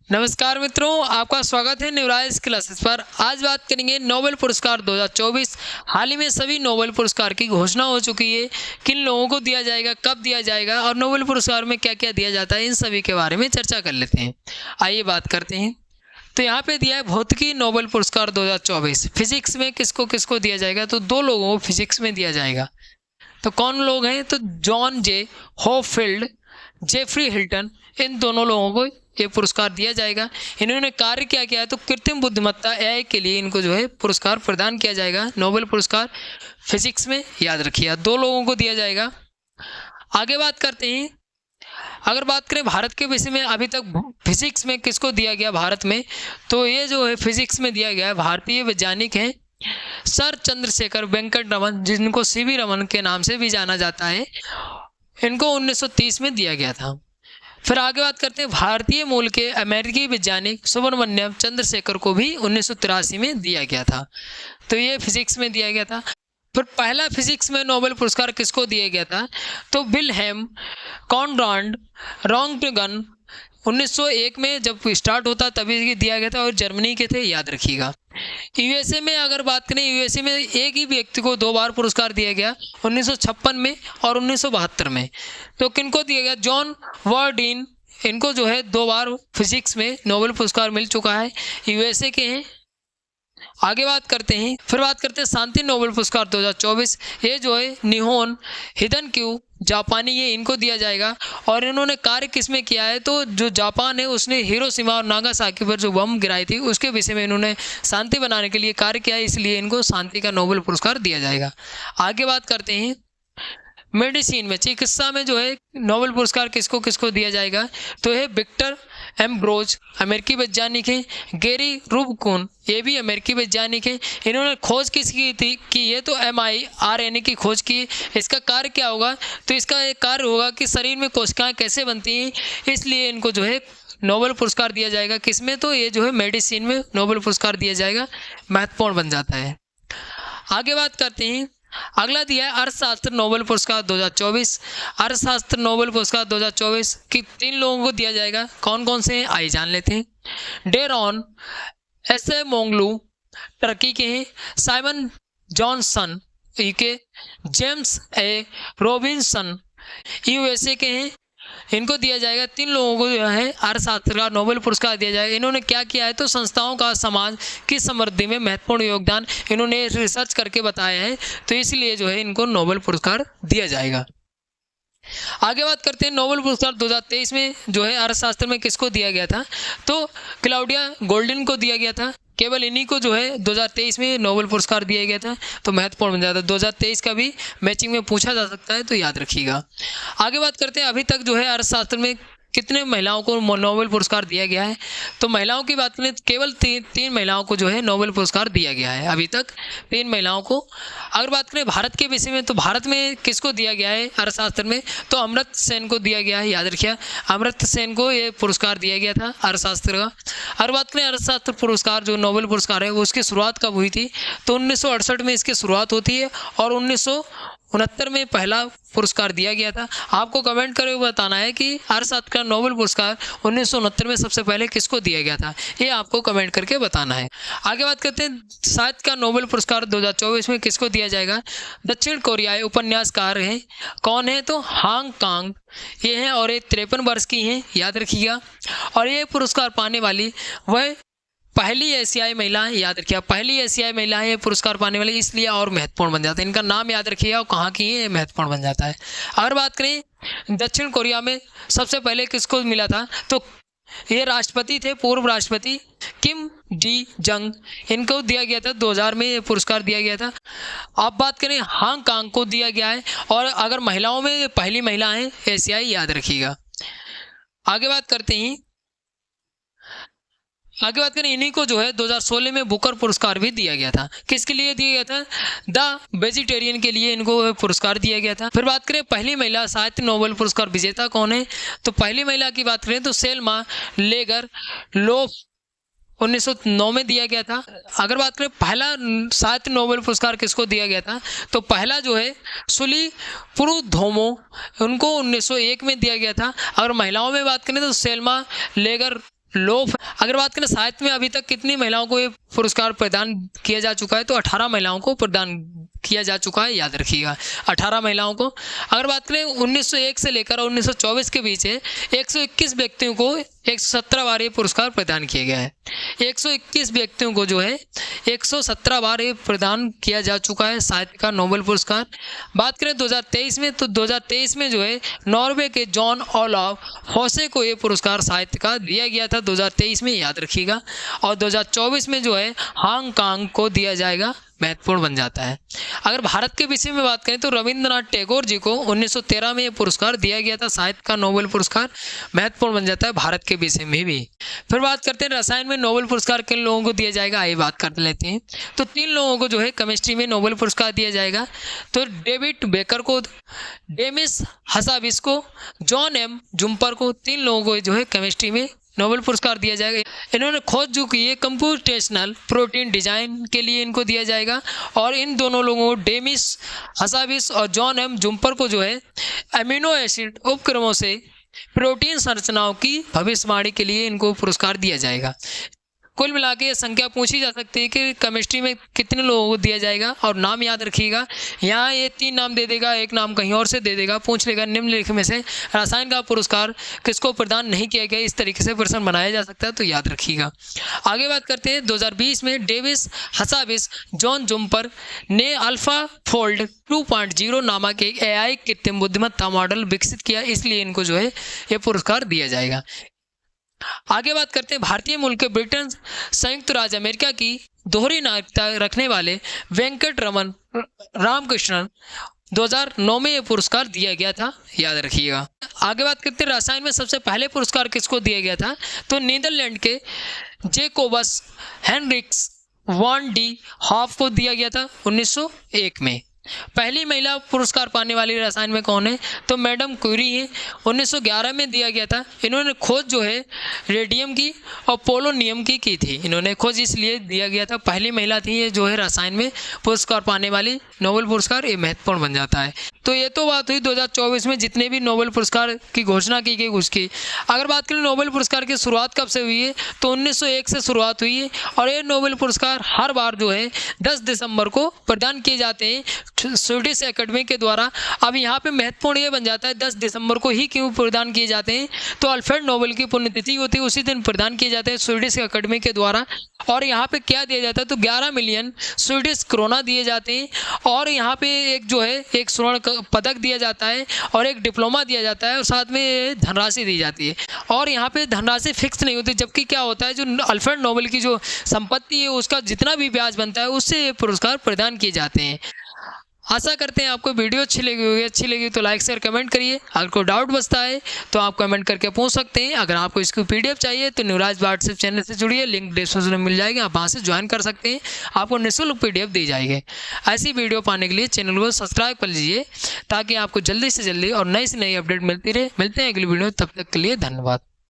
नमस्कार मित्रों, आपका स्वागत है न्यूराइज क्लासेस पर। आज बात करेंगे नोबेल पुरस्कार 2024। हाल ही में सभी नोबेल पुरस्कार की घोषणा हो चुकी है। किन लोगों को दिया जाएगा, कब दिया जाएगा और नोबेल पुरस्कार में क्या क्या दिया जाता है, इन सभी के बारे में चर्चा कर लेते हैं। आइए बात करते हैं। तो यहाँ पे दिया है भौतिकी नोबेल पुरस्कार 2024। फिजिक्स में किसको किसको दिया जाएगा, तो 2 लोगों को फिजिक्स में दिया जाएगा। तो कौन लोग हैं, तो जॉन जे होपफील्ड, जेफरी हिल्टन, इन दोनों लोगों को ये पुरस्कार दिया जाएगा। इन्होंने कार्य क्या किया है, तो कृत्रिम बुद्धिमत्ता एआई के लिए इनको जो है पुरस्कार प्रदान किया जाएगा। नोबेल पुरस्कार फिजिक्स में, याद रखिए 2 लोगों को दिया जाएगा। आगे बात करते हैं। अगर बात करें भारत के विषय में, अभी तक फिजिक्स में किसको दिया गया भारत में, तो ये जो है फिजिक्स में दिया गया है भारतीय वैज्ञानिक हैं सर चंद्रशेखर वेंकट रमन, जिनको सीवी रमन के नाम से भी जाना जाता है। इनको 1930 में दिया गया था। फिर आगे बात करते हैं भारतीय मूल के अमेरिकी वैज्ञानिक सुब्रमण्यम चंद्रशेखर को भी 1983 में दिया गया था। तो ये फिजिक्स में दिया गया था। फिर पहला फिजिक्स में नोबेल पुरस्कार किसको दिया गया था, तो विल्हेम कॉनराड रोंटगन 1901 में जब स्टार्ट होता तभी दिया गया था और जर्मनी के थे, याद रखिएगा। यूएसए में अगर बात करें, यूएसए में एक ही व्यक्ति को 2 बार पुरस्कार दिया गया, 1956 में और 1972 में। तो किनको दिया गया, जॉन वर्डीन, इनको जो है 2 बार फिजिक्स में नोबेल पुरस्कार मिल चुका है, यूएसए के हैं। आगे बात करते हैं। फिर बात करते हैं शांति नोबेल पुरस्कार 2024। ये जो है निहोन हिदनक्यू जापानी, ये इनको दिया जाएगा। और इन्होंने कार्य किसमें किया है, तो जो जापान है उसने हिरोशिमा और नागासाकी पर जो बम गिराई थी उसके विषय में इन्होंने शांति बनाने के लिए कार्य किया है, इसलिए इनको शांति का नोबेल पुरस्कार दिया जाएगा। आगे बात करते हैं मेडिसिन में, चिकित्सा में जो है नोबेल पुरस्कार किसको किसको दिया जाएगा, तो ये विक्टर एम्ब्रोज अमेरिकी वैज्ञानिक हैं। गैरी रूबकुन, ये भी अमेरिकी वैज्ञानिक हैं। इन्होंने खोज किसकी थी कि ये तो mRNA की खोज की। इसका कार्य क्या होगा, तो इसका एक कार्य होगा कि शरीर में कोशिकाएं कैसे बनती हैं, इसलिए इनको जो है नोबेल पुरस्कार दिया जाएगा। किसमें, तो ये जो है मेडिसिन में नोबेल पुरस्कार दिया जाएगा, महत्वपूर्ण बन जाता है। आगे बात करते हैं। अगला दिया है अर्थशास्त्र नोबेल पुरस्कार 2024। अर्थशास्त्र नोबेल पुरस्कार 2024 की 3 लोगों को दिया जाएगा। कौन कौन से हैं, आइए जान लेते हैं। डेरॉन एसेमोग्लू टर्की के हैं, साइमन जॉनसन के, जेम्स ए रॉबिन्सन यूएसए के हैं। इनको दिया जाएगा। 3 लोगों को जो है अर्थशास्त्र का नोबेल पुरस्कार दिया जाएगा। इन्होंने क्या किया है, तो संस्थाओं का समाज की समृद्धि में महत्वपूर्ण योगदान इन्होंने रिसर्च करके बताया है, तो इसलिए जो है इनको नोबेल पुरस्कार दिया जाएगा। आगे बात करते हैं। नोबेल पुरस्कार 2023 में जो है अर्थशास्त्र में किसको दिया गया था, तो क्लाउडिया गोल्डन को दिया गया था। केवल इन्हीं को जो है 2023 में नोबेल पुरस्कार दिया गया था, तो महत्वपूर्ण बन जाता है। 2023 का भी मैचिंग में पूछा जा सकता है, तो याद रखिएगा। आगे बात करते हैं। अभी तक जो है अर्थशास्त्र में कितने महिलाओं को नोबेल पुरस्कार दिया गया है, तो महिलाओं की बात करें केवल 3 महिलाओं को जो है नोबेल पुरस्कार दिया गया है, अभी तक 3 महिलाओं को। अगर बात करें भारत के विषय में, तो भारत में किसको दिया गया है अर्थशास्त्र में, तो अमर्त्य सेन को दिया गया है, याद रखिए अमर्त्य सेन को ये पुरस्कार दिया गया था अर्थशास्त्र का। अगर बात करें अर्थशास्त्र पुरस्कार जो नोबेल पुरस्कार है, वो उसकी शुरुआत कब हुई थी, तो 1968 में इसकी शुरुआत होती है और 1969 में पहला पुरस्कार दिया गया था। आपको कमेंट करके बताना है कि अर्थशास्त्र का नोबेल पुरस्कार 1969 में सबसे पहले किसको दिया गया था, ये आपको कमेंट करके बताना है। आगे बात करते हैं। साहित्य का नोबेल पुरस्कार 2024 में किसको दिया जाएगा, दक्षिण कोरियाई उपन्यासकार हैं। कौन है, तो हांग कांग ये हैं और ये 53 वर्ष की हैं, याद रखिएगा। और ये पुरस्कार पाने वाली वह पहली एशियाई महिला है, याद रखिए पहली एशियाई महिला है ये पुरस्कार पाने वाली, इसलिए और महत्वपूर्ण बन जाता है। इनका नाम याद रखिएगा और कहाँ की है, महत्वपूर्ण बन जाता है। अगर बात करें दक्षिण कोरिया में सबसे पहले किसको मिला था, तो ये राष्ट्रपति थे, पूर्व राष्ट्रपति किम जी जंग, इनको दिया गया था 2000 में ये पुरस्कार दिया गया था। अब बात करें हांग कांग को दिया गया है, और अगर महिलाओं में पहली महिला है एशियाई, याद रखिएगा। आगे बात करते हैं। आगे बात करें, इन्हीं को जो है 2016 में बुकर पुरस्कार भी दिया गया था। किसके लिए दिया गया था, द वेजिटेरियन के लिए इनको पुरस्कार दिया गया था। फिर बात करें पहली महिला साहित्य नोबेल पुरस्कार विजेता कौन है, तो पहली महिला की बात करें तो सेल्मा लेगर लोफ 1909 में दिया गया था। अगर बात करें पहला साहित्य नोबेल पुरस्कार किसको दिया गया था, तो पहला जो है सुली पुरुधोमो, उनको 1901 में दिया गया था। अगर महिलाओं में बात करें तो सेल्मा लेगर लो। अगर बात करें साहित्य में अभी तक कितनी महिलाओं को ये पुरस्कार प्रदान किया जा चुका है, तो 18 महिलाओं को प्रदान किया जा चुका है, याद रखिएगा 18 महिलाओं को। अगर बात करें 1901 से लेकर 1924 के बीच 121 व्यक्तियों को 117 बार ये पुरस्कार प्रदान किया गया है। 121 व्यक्तियों को जो है 117 बार ये प्रदान किया जा चुका है साहित्य का नोबेल पुरस्कार। बात करें 2023 में, तो 2023 में जो है नॉर्वे के जॉन ओलाव हौसे को ये पुरस्कार साहित्य का दिया गया था 2023 में, याद रखिएगा। और 2024 में जो है हांगकांग को दिया जाएगा, महत्वपूर्ण बन जाता है। अगर भारत के विषय में बात करें तो रविंद्रनाथ टैगोर जी को 1913 में ये पुरस्कार दिया गया था, साहित्य का नोबेल पुरस्कार, महत्वपूर्ण बन जाता है भारत के विषय में भी। फिर बात करते हैं रसायन में नोबेल पुरस्कार किन लोगों को दिया जाएगा, आइए बात कर लेते हैं। तो 3 लोगों को जो है केमिस्ट्री में नोबेल पुरस्कार दिया जाएगा। तो डेविड बेकर को, डेमिस हसाबिस को, जॉन एम जुम्पर को, 3 लोगों को जो है केमिस्ट्री में नोबेल पुरस्कार दिया जाएगा। इन्होंने खोज जो की है कंप्यूटेशनल प्रोटीन डिजाइन के लिए इनको दिया जाएगा। और इन दोनों लोगों को, डेमिस हसाबिस और जॉन एम जुम्पर को जो है अमीनो एसिड उपक्रमों से प्रोटीन संरचनाओं की भविष्यवाणी के लिए इनको पुरस्कार दिया जाएगा। कुल मिला के ये संख्या पूछी जा सकती है कि केमिस्ट्री में कितने लोगों को दिया जाएगा, और नाम याद रखिएगा। यहाँ ये 3 नाम दे देगा, एक नाम कहीं और से दे देगा, पूछ लेगा निम्नलिखित में से रसायन का पुरस्कार किसको प्रदान नहीं किया गया। इस तरीके से प्रश्न बनाया जा सकता है, तो याद रखिएगा। आगे बात करते हैं 2020 में डेविस हसाबिस जॉन जुम्पर ने अल्फा फोल्ड 2.0 नामक एक AI कृत्रिम बुद्धिमत्ता मॉडल विकसित किया, इसलिए इनको जो है ये पुरस्कार दिया जाएगा। आगे बात करते हैं भारतीय मूल के ब्रिटेन संयुक्त राज्य अमेरिका की दोहरी नागरिकता रखने वाले वेंकट रमन रामकृष्णन 2009 में ये पुरस्कार दिया गया था, याद रखिएगा। आगे बात करते हैं रसायन में सबसे पहले पुरस्कार किसको दिया गया था, तो नीदरलैंड के जेकोबस हेनरिक्स वान डी हॉफ को दिया गया था 1901 में। पहली महिला पुरस्कार पाने वाली रसायन में कौन है, तो मैडम क्यूरी है, 1911 में दिया गया था। इन्होंने खोज जो है रेडियम की और पोलोनियम की थी, इन्होंने खोज इसलिए दिया गया था। पहली महिला थी ये जो है रसायन में पुरस्कार पाने वाली, नोबेल पुरस्कार, ये महत्वपूर्ण बन जाता है। तो ये तो बात हुई 2024 में जितने भी नोबेल पुरस्कार की घोषणा की गई उसकी। अगर बात करें नोबेल पुरस्कार की शुरुआत कब से हुई है, तो 1901 से शुरुआत हुई है। और ये नोबेल पुरस्कार हर बार जो है 10 दिसंबर को प्रदान किए जाते हैं स्वीडिश एकेडमी के द्वारा। अब यहाँ पे महत्वपूर्ण ये बन जाता है 10 दिसंबर को ही क्यों प्रदान किए जाते हैं, तो अल्फ्रेड नोबेल की पुण्यतिथि होती है, उसी दिन प्रदान किए जाते हैं स्वीडिश एकेडमी के द्वारा। और यहाँ पे क्या दिया जाता है, तो 11 मिलियन स्वीडिश क्रोना दिए जाते हैं। और यहाँ पे एक जो है एक स्वर्ण पदक दिया जाता है और एक डिप्लोमा दिया जाता है, और साथ में धनराशि दी जाती है। और यहाँ पे धनराशि फिक्स नहीं होती, जबकि क्या होता है जो अल्फ्रेड नोबेल की जो संपत्ति है उसका जितना भी ब्याज बनता है उससे ये पुरस्कार प्रदान किए जाते हैं। आशा करते हैं आपको वीडियो अच्छी लगी होगी। अच्छी लगी तो लाइक शेयर कमेंट करिए। अगर कोई डाउट बचता है तो आप कमेंट करके पूछ सकते हैं। अगर आपको इसकी PDF चाहिए तो न्यूराज व्हाट्सएप चैनल से जुड़िए, लिंक डिस्क्रिप्शन में मिल जाएगी, आप वहाँ से ज्वाइन कर सकते हैं, आपको निःशुल्क PDF दी जाएगी। ऐसी वीडियो पाने के लिए चैनल को सब्सक्राइब कर लीजिए ताकि आपको जल्दी से जल्दी और नई से नई अपडेट मिलती रहे। मिलते हैं अगली वीडियो, तब तक के लिए धन्यवाद।